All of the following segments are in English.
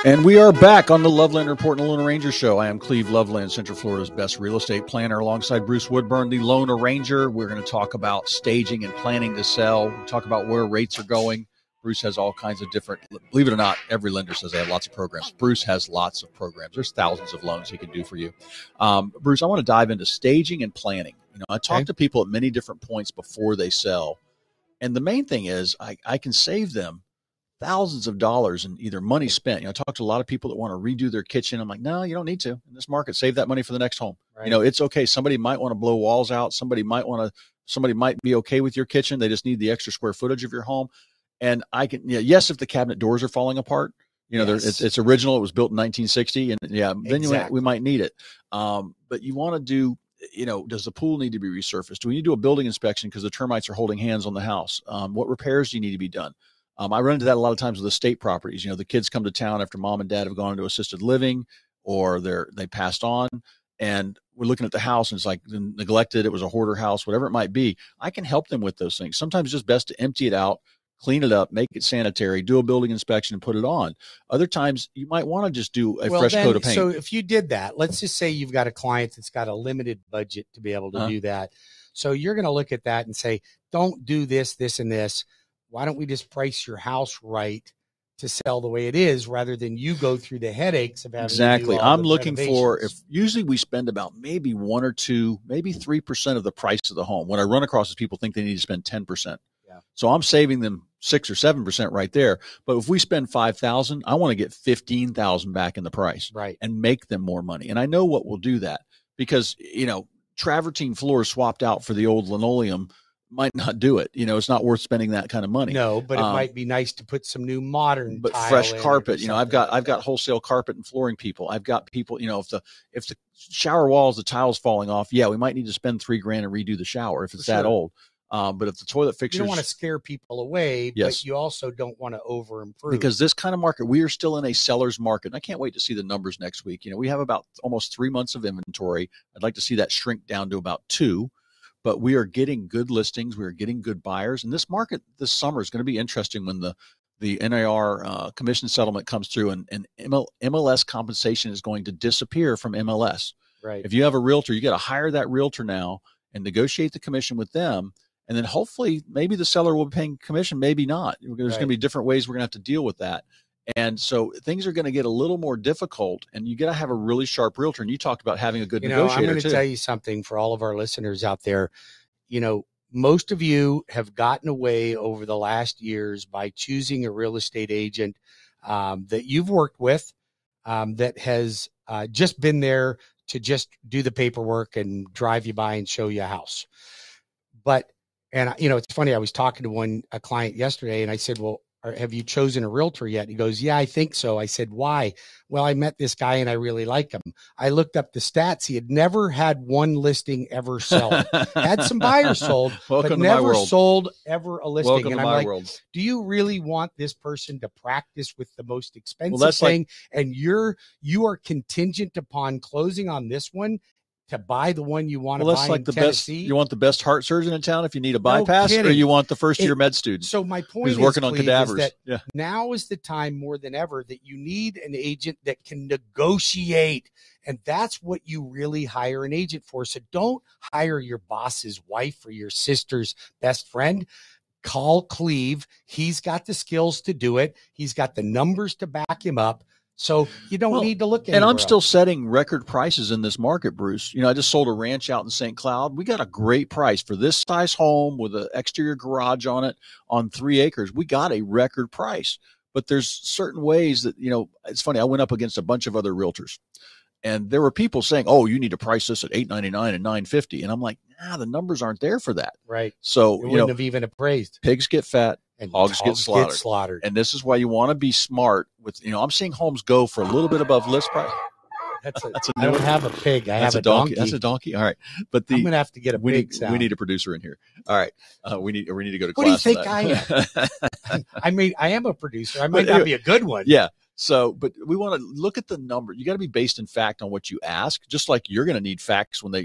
And we are back on the Loveland Report and the Lone Ranger Show. I am Cleve Loveland, Central Florida's best real estate planner, alongside Bruce Woodburn, the Lone Ranger. We're going to talk about staging and planning to sell. We'll talk about where rates are going. Bruce has all kinds of different, believe it or not, every lender says they have lots of programs. Bruce has lots of programs. There's thousands of loans he can do for you. Bruce, I want to dive into staging and planning. I talk to people at many different points before they sell. And the main thing is I can save them thousands of dollars in either money spent. I talk to a lot of people that want to redo their kitchen. I'm like, no, you don't need to in this market. Save that money for the next home. Right. It's okay. Somebody might want to blow walls out. Somebody might be okay with your kitchen. They just need the extra square footage of your home. And I can, yes, if the cabinet doors are falling apart, yes. It's original. It was built in 1960, and then exactly. we might need it. But you want to do, does the pool need to be resurfaced? Do we need to do a building inspection because the termites are holding hands on the house? What repairs do you need to be done? I run into that a lot of times with estate properties. The kids come to town after mom and dad have gone into assisted living, or they passed on, and we're looking at the house and it's like neglected. It was a hoarder house, whatever it might be. I can help them with those things. Sometimes it's just best to empty it out, clean it up, make it sanitary, do a building inspection, and put it on. Other times you might want to just do a fresh coat of paint. So if you did that, let's just say you've got a client that's got a limited budget to be able to do that. So you're going to look at that and say, don't do this, this, and this. Why don't we just price your house right to sell the way it is, rather than you go through the headaches of having exactly. to do all I'm looking for, if usually we spend about maybe 1 or 2, maybe 3% of the price of the home. What I run across is people think they need to spend 10%. Yeah. So I'm saving them 6 or 7% right there. But if we spend $5,000, I want to get $15,000 back in the price, right, and make them more money. And I know what will do that, because travertine floors swapped out for the old linoleum might not do it. It's not worth spending that kind of money. No, but it might be nice to put some new modern, but fresh carpet. I've got wholesale carpet and flooring people. I've got people. If the shower walls, the tiles falling off, we might need to spend $3,000 and redo the shower if it's that old. But if the toilet fixtures, you don't want to scare people away, yes, but you also don't want to over improve, because this kind of market, we are still in a seller's market. And I can't wait to see the numbers next week. We have about almost 3 months of inventory. I'd like to see that shrink down to about 2. But we are getting good listings. We are getting good buyers. And this market this summer is going to be interesting when the NAR commission settlement comes through, and MLS compensation is going to disappear from MLS. Right. If you have a realtor, you got to hire that realtor now and negotiate the commission with them. And then hopefully maybe the seller will be paying commission, maybe not. There's going to be different ways we're going to have to deal with that. And so things are going to get a little more difficult, and you got to have a really sharp realtor. And you talked about having a good negotiator. I'm going to tell you something for all of our listeners out there. Most of you have gotten away over the last years by choosing a real estate agent that you've worked with, that has just been there to just do the paperwork and drive you by and show you a house. And it's funny. I was talking to a client yesterday, and I said, well, have you chosen a realtor yet? He goes, yeah, I think so. I said, why? Well, I met this guy and I really like him. I looked up the stats. He had never had one listing ever sell. Had some buyers sold, but never sold ever a listing. Welcome and to I'm my like, world. do you really want this person to practice with the most expensive thing? And you are contingent upon closing on this one to buy the one you want to buy that's like in the Tennessee? best. You want the best heart surgeon in town if you need a bypass, or you want the first year med student? So my point who's working on cadavers. Is that now is the time more than ever that you need an agent that can negotiate. And that's what you really hire an agent for. So don't hire your boss's wife or your sister's best friend. Call Cleve. He's got the skills to do it. He's got the numbers to back him up. So you don't need to look at it. And I'm still setting record prices in this market, Bruce. I just sold a ranch out in St. Cloud. We got a great price for this size home with an exterior garage on it on 3 acres. We got a record price. But there's certain ways that, it's funny. I went up against a bunch of other realtors, and there were people saying, oh, you need to price this at $899 and $950. And I'm like, the numbers aren't there for that. Right. So it wouldn't have even appraised. Pigs get fat. And hogs get slaughtered. And this is why you want to be smart with, I'm seeing homes go for a little bit above list price. I don't have a pig. I have a donkey. That's a donkey. All right. But I'm going to have to get a pig sound. We need a producer in here. All right. We need to go to class. What do you think I am? I am a producer. I might not be a good one. Yeah. So, but we want to look at the number. You got to be based in fact on what you ask, just like you're going to need facts when they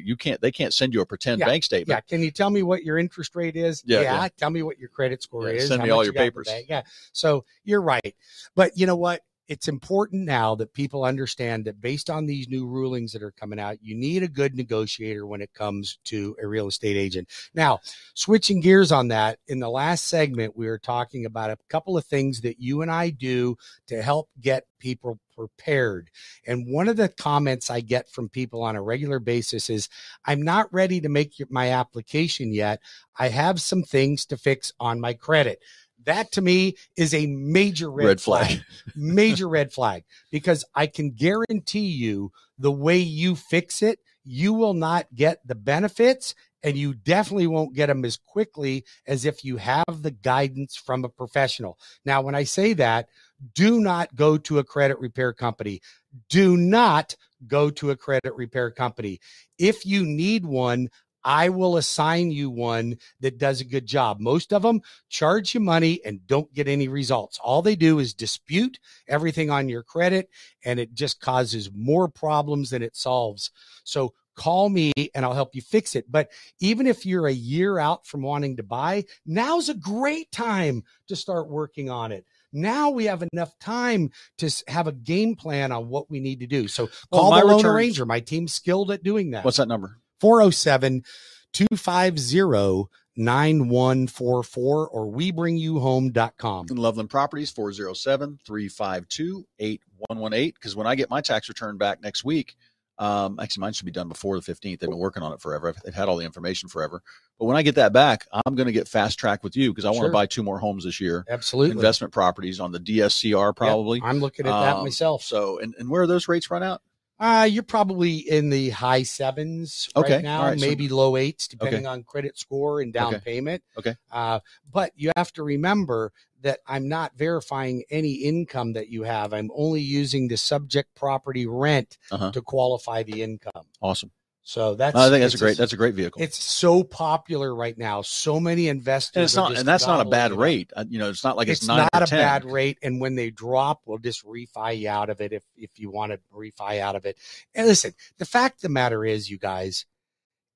can't send you a pretend bank statement. Yeah. Can you tell me what your interest rate is? Yeah. Tell me what your credit score is. Send me all your papers. Yeah. So you're right. But you know what? it's important now that people understand that based on these new rulings that are coming out, you need a good negotiator when it comes to a real estate agent. Now, switching gears on that, in the last segment, we were talking about a couple of things that you and I do to help get people prepared. And one of the comments I get from people on a regular basis is, I'm not ready to make my application yet. I have some things to fix on my credit. That to me is a major red flag, major red flag, because I can guarantee you the way you fix it, you will not get the benefits, and you definitely won't get them as quickly as if you have the guidance from a professional. Now, when I say that, do not go to a credit repair company. Do not go to a credit repair company. If you need one, I will assign you one that does a good job. Most of them charge you money and don't get any results. All they do is dispute everything on your credit, and it just causes more problems than it solves. So call me and I'll help you fix it. But even if you're a year out from wanting to buy, now's a great time to start working on it. Now we have enough time to have a game plan on what we need to do. So call the loan arranger. My team's skilled at doing that. What's that number? 407-250-9144 or WeBringYouHome.com. In Loveland Properties, 407-352-8118. Because when I get my tax return back next week, actually mine should be done before the 15th. They've been working on it forever. They've had all the information forever. But when I get that back, I'm going to get fast track with you because I want to buy 2 more homes this year. Absolutely. Investment properties on the DSCR probably. Yep, I'm looking at that myself. So, and where are those rates run out? You're probably in the high 7s right now, maybe low 8s, depending on credit score and down payment. Okay. But you have to remember that I'm not verifying any income that you have. I'm only using the subject property rent to qualify the income. Awesome. So I think that's a great vehicle. It's so popular right now. So many investors. And that's not a bad rate. It's not like it's 9 not or a 10. bad rate. And when they drop, we'll just refi you out of it if you want to refi out of it. And listen, the fact of the matter is, you guys,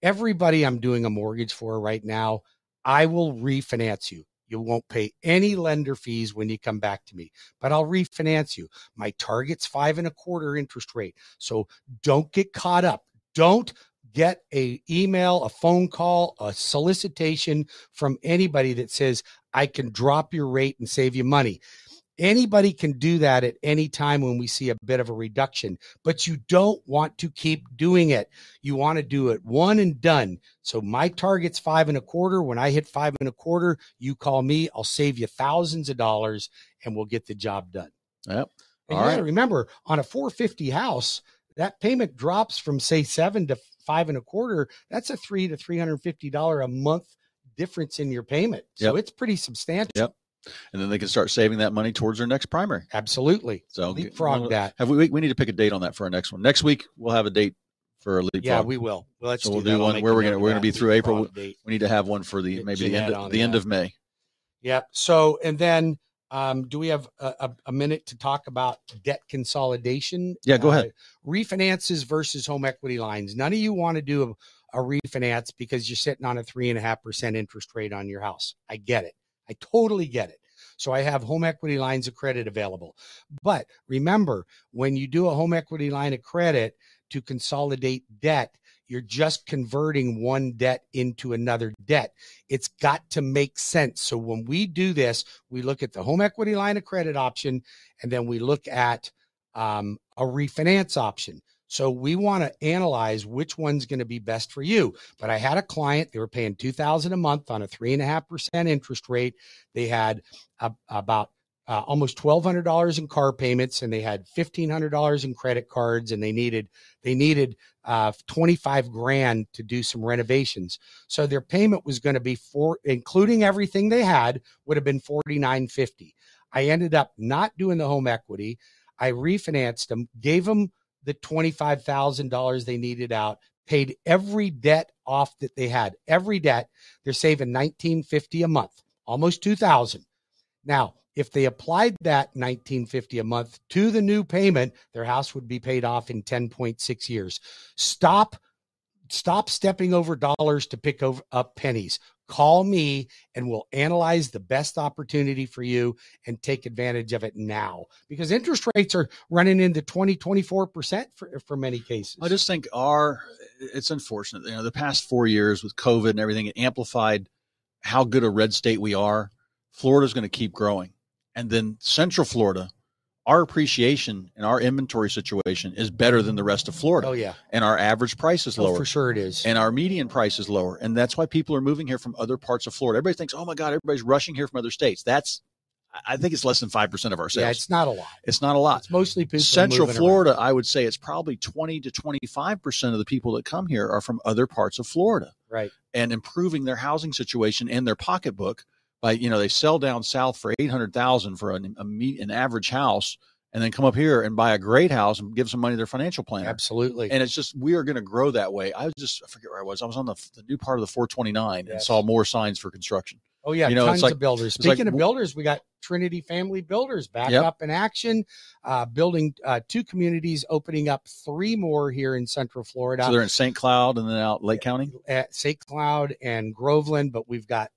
everybody I'm doing a mortgage for right now, I will refinance you. You won't pay any lender fees when you come back to me, but I'll refinance you. My target's 5.25% interest rate. So don't get caught up. Don't get an email, a phone call, a solicitation from anybody that says, I can drop your rate and save you money. Anybody can do that at any time when we see a bit of a reduction, but you don't want to keep doing it. You want to do it one and done. So my target's 5.25%. When I hit 5.25%, you call me. I'll save you thousands of dollars and we'll get the job done. Yep. And you got to remember, on a 450 house, that payment drops from say 7 to 5.25%. That's a $300 to $350 a month difference in your payment. So it's pretty substantial. Yep. And then they can start saving that money towards their next primary. Absolutely. So leapfrog that. We need to pick a date on that for our next one. Next week we'll have a date for a leapfrog. Yeah, we will. Well, we'll do one where we're going to be through April. We need to have one for the end of May. Yep. So, and then do we have a minute to talk about debt consolidation? Yeah, go ahead. Refinances versus home equity lines. None of you want to do a refinance because you're sitting on a 3.5% interest rate on your house. I get it. I totally get it. So I have home equity lines of credit available. But remember, when you do a home equity line of credit to consolidate debt, you're just converting one debt into another debt. It's got to make sense. So when we do this, we look at the home equity line of credit option, and then we look at a refinance option. So we want to analyze which one's going to be best for you. But I had a client, they were paying $2,000 a month on a 3.5% interest rate. They had about almost $1,200 in car payments, and they had $1,500 in credit cards, and they needed $25,000 to do some renovations. So their payment was going to be including everything they had, would have been $4,950. I ended up not doing the home equity. I refinanced them, gave them the $25,000 they needed out, paid every debt off that they had. Every debt, they're saving $1,950 a month, almost $2,000. Now, if they applied that $1,950 a month to the new payment, their house would be paid off in 10.6 years. Stop stepping over dollars to pick up pennies. call me and we'll analyze the best opportunity for you and take advantage of it now, because interest rates are running into 20-24% for many cases. I just think it's unfortunate. The past 4 years with COVID and everything, it amplified how good a red state we are. Florida's going to keep growing. And then Central Florida, our appreciation and our inventory situation is better than the rest of Florida. Oh, yeah. And our average price is lower. For sure it is. And our median price is lower. And that's why people are moving here from other parts of Florida. Everybody thinks, oh, my God, everybody's rushing here from other states. I think it's less than 5% of our sales. Yeah, it's not a lot. It's not a lot. It's mostly people Central Florida, around. I would say it's probably 20 to 25% of the people that come here are from other parts of Florida. Right. And improving their housing situation and their pocketbook by, they sell down south for $800,000 for an average house, and then come up here and buy a great house and give some money to their financial planner. Absolutely. And it's just, we are going to grow that way. I forget where I was. I was on the new part of the 429 Yes. and saw more signs for construction. Oh, yeah, tons of builders. Speaking of builders, we got Trinity Family Builders back up in action, building 2 communities, opening up 3 more here in Central Florida. So they're in St. Cloud and then out Lake County? At St. Cloud and Groveland, but we've got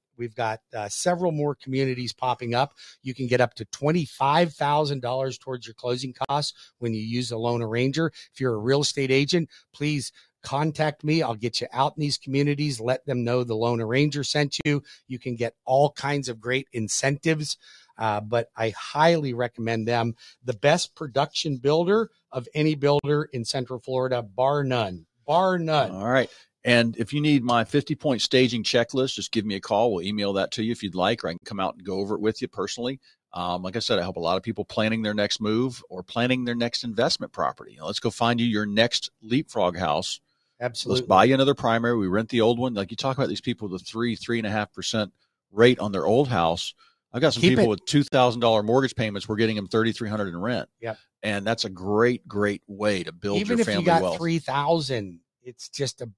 several more communities popping up. You can get up to $25,000 towards your closing costs when you use a loan arranger. If you're a real estate agent, please contact me. I'll get you out in these communities. Let them know the loan arranger sent you. You can get all kinds of great incentives, but I highly recommend them. The best production builder of any builder in Central Florida, bar none. Bar none. All right. And if you need my 50-point staging checklist, just give me a call. We'll email that to you if you'd like, or I can come out and go over it with you personally. Like I said, I help a lot of people planning their next move or planning their next investment property. Let's go find you your next leapfrog house. Absolutely. Let's buy you another primary. We rent the old one. Like you talk about these people with a 3.5% rate on their old house. I've got some people with $2,000 mortgage payments. We're getting them $3,300 in rent. Yep. And that's a great, great way to build Even your family wealth. wealth. Even if you got $3,000,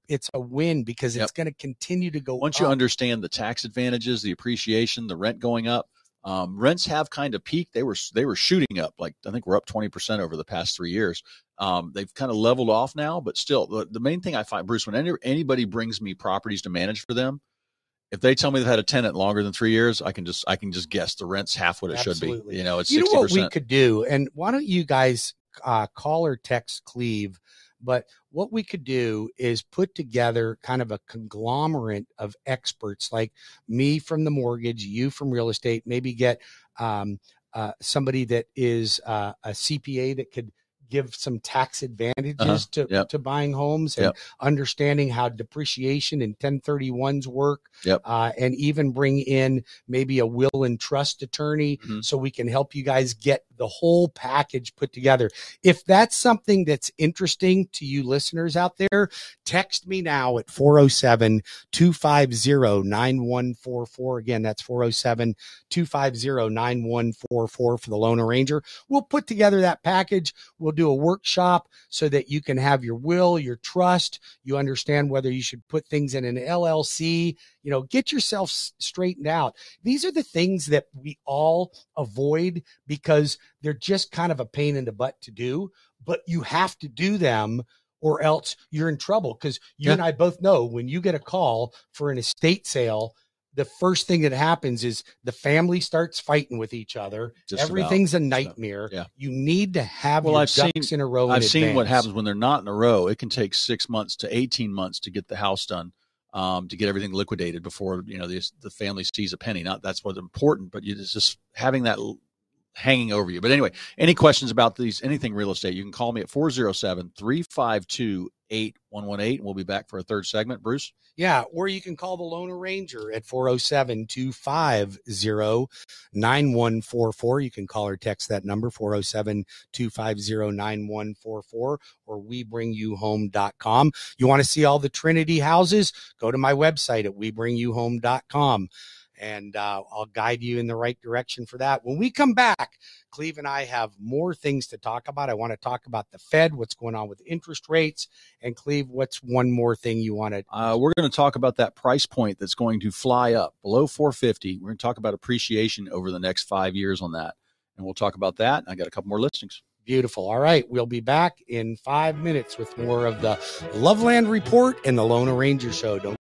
it's a win, because it's going to continue to go up. Once you understand the tax advantages, the appreciation, the rent going up, rents have kind of peaked. They were shooting up. Like I think we're up 20% over the past 3 years. They've kind of leveled off now, but still the main thing I find, Bruce, when anybody brings me properties to manage for them, if they tell me they've had a tenant longer than 3 years, I can just guess the rent's half what it Absolutely. should be. It's 60%. You know what we could do? And why don't you guys call or text Cleve? But what we could do is put together kind of a conglomerate of experts, like me from the mortgage, you from real estate, maybe get somebody that is a CPA that could give some tax advantages to buying homes and understanding how depreciation and 1031s work, and even bring in maybe a will and trust attorney so we can help you guys get the whole package put together. If that's something that's interesting to you listeners out there, text me now at 407-250-9144. Again, that's 407-250-9144 for the loan arranger. We'll put together that package. We'll do a workshop so that you can have your will, your trust. You understand whether you should put things in an LLC, get yourself straightened out. These are the things that we all avoid because they're just kind of a pain in the butt to do, but you have to do them or else you're in trouble. Because you and I both know when you get a call for an estate sale, the first thing that happens is the family starts fighting with each other. Everything's a nightmare. You need to have your ducks in a row. I've seen what happens when they're not in a row. It can take 6 months to 18 months to get the house done, to get everything liquidated before the family sees a penny. Not that's what's important, but it's just having that hanging over you. But anyway, any questions about anything real estate, you can call me at 407-352-8118. And we'll be back for a third segment. Bruce? Yeah, or you can call the loan arranger at 407-250-9144. You can call or text that number, 407-250-9144, or WeBringYouHome.com. You want to see all the Trinity houses? Go to my website at WeBringYouHome.com. And I'll guide you in the right direction for that. When we come back, Cleve and I have more things to talk about. I want to talk about the Fed, what's going on with interest rates. And Cleve, what's one more thing you want to? We're going to talk about that price point that's going to fly up below 450. We're going to talk about appreciation over the next 5 years on that. And we'll talk about that. I got a couple more listings. Beautiful. All right. We'll be back in 5 minutes with more of the Loveland Report and the Loan Arranger Show. Don't